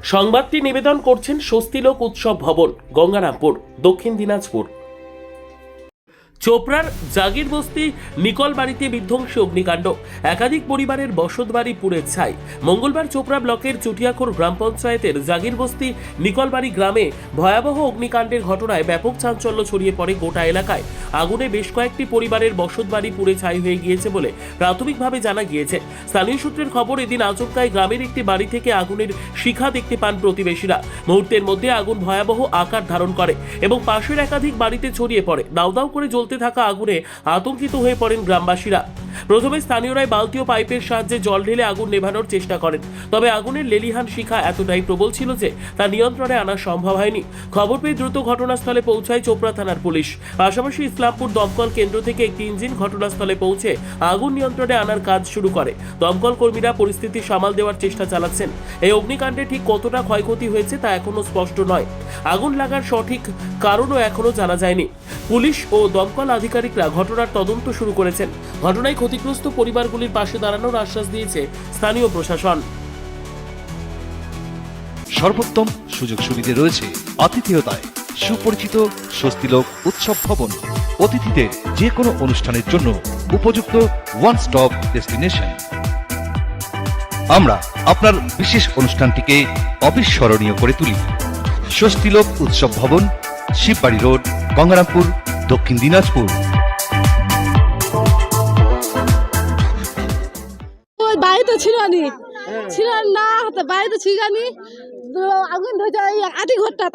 সংবাদটি নিবেদন করছেন স্বস্তিলোক উৎসব ভবন, গঙ্গারামপুর, দক্ষিণ দিনাজপুর। চোপড়ার জাগির বস্তি নিকল বাড়িতে বিধ্বংসী অগ্নিকাণ্ড, একাধিক পরিবারের বসতবাড়ি পুড়ে ছাই। মঙ্গলবার চোপড়া ব্লকের চুটিয়াখোর গ্রাম পঞ্চায়েতের জাগির বস্তি নিকলবাড়ি গ্রামে ভয়াবহ অগ্নিকাণ্ডের ঘটনায় ব্যাপক চাঞ্চল্য ছড়িয়ে পড়ে গোটা এলাকায়। আগুনে বেশ কয়েকটি পরিবারের বসতবাড়ি পুড়ে ছাই হয়ে গিয়েছে বলে প্রাথমিকভাবে জানা গিয়েছে। স্থানীয় সূত্রের খবর, এদিন আচমকায় গ্রামের একটি বাড়ি থেকে আগুনের শিখা দেখতে পান প্রতিবেশীরা। মুহূর্তের মধ্যে আগুন ভয়াবহ আকার ধারণ করে এবং পাশের একাধিক বাড়িতে ছড়িয়ে পড়ে। দাউ দাউ করে জ্বলতে থাকা আগুনে আতঙ্কিত হয়ে পড়েন গ্রামবাসীরা। প্রথমে স্থানীয়রাই বালতি ও পাইপের সাহায্যে জল ঢেলে আগুন নেভানোর চেষ্টা করেন, তবে আগুনের লেলিহান শিখা এতটাই প্রবল ছিল যে তা নিয়ন্ত্রণে আনা সম্ভব হয়নি। খবর পেয়ে দ্রুত ঘটনাস্থলে পৌঁছায় চোপড়া থানার পুলিশ। পাশাপাশি ইসলামপুর দমকল কেন্দ্র থেকে একটি ইঞ্জিন ঘটনাস্থলে পৌঁছে আগুন নিয়ন্ত্রণে আনার কাজ শুরু করে। দমকল কর্মীরা পরিস্থিতি সামাল দেওয়ার চেষ্টা চালাচ্ছেন। এই অগ্নিকাণ্ডে ঠিক কতটা ক্ষয়ক্ষতি হয়েছে তা এখনো স্পষ্ট নয়। আগুন লাগার সঠিক কারণও এখনো জানা যায়নি। পুলিশ ও দমকল আধিকারিকরা ঘটনার তদন্ত শুরু করেছেন। ঘটনায় ক্ষতিগ্রস্ত পরিবারগুলির পাশে দাঁড়ানোর আশ্বাস দিয়েছে স্থানীয় প্রশাসন। সর্বোত্তম সুযোগ সুবিধে রয়েছে আতিথেয়তায় সুপরিচিত স্বস্তিলোক উৎসব ভবন। অতিথিদের যে কোনো অনুষ্ঠানের জন্য উপযুক্ত ওয়ান স্টপ ডেস্টিনেশন। আমরা আপনার বিশেষ অনুষ্ঠানটিকে অবিস্মরণীয় করে তুলি। স্বস্তিলোক উৎসব ভবন, শিববাড়ি রোড, গঙ্গারামপুর, দক্ষিণ দিনাজপুর। বাড়িতে ছিল না বাড়িতে ছিল নি আগুন ধরে আধি ঘরটা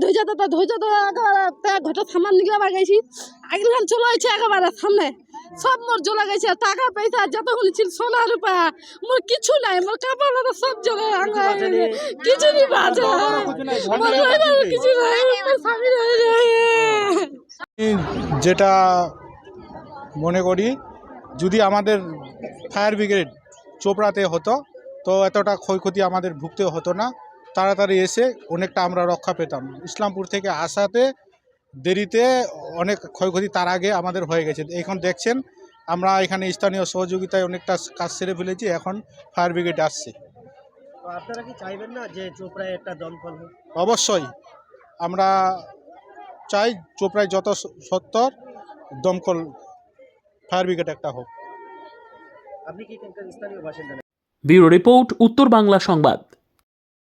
ধরে যেত একেবারে ঘরটা সামান নিয়ে আবার গেছি আগুন চলে গেছে একেবারে সামনে সব মোর জ্বলা গেছে। টাকা পয়সা যতগুলো ছিল সোনা রূপা মোর কিছু নাই, মোর কাপড় সব জ্বলে কিছু নেই বাজে কিছু নাই। যেটা মনে করি, যদি আমাদের ফায়ার ব্রিগেড চোপড়াতে হতো তো এতটা ক্ষয়ক্ষতি আমাদের ভুগতে হতো না। তাড়াতাড়ি এসে অনেকটা আমরা রক্ষা পেতাম। ইসলামপুর থেকে আসাতে দেরিতে অনেক ক্ষয়ক্ষতি তার আগে আমাদের হয়ে গেছে। এখন দেখছেন আমরা এখানে স্থানীয় সহযোগিতায় অনেকটা কাজ সেরে ফেলেছি। এখন ফায়ার ব্রিগেড আসছে। আপনারা কি চাইবেন না যে চোপড়ায় একটা দমকল হোক? অবশ্যই আমরা চাই চোপড়ায় যত সত্তর দমকল ফায়ার ব্রিগেড একটা হোক। আপনি কি এখানকার স্থানীয় বাসিন্দা? ব্যুরো রিপোর্ট, উত্তর বাংলা সংবাদ।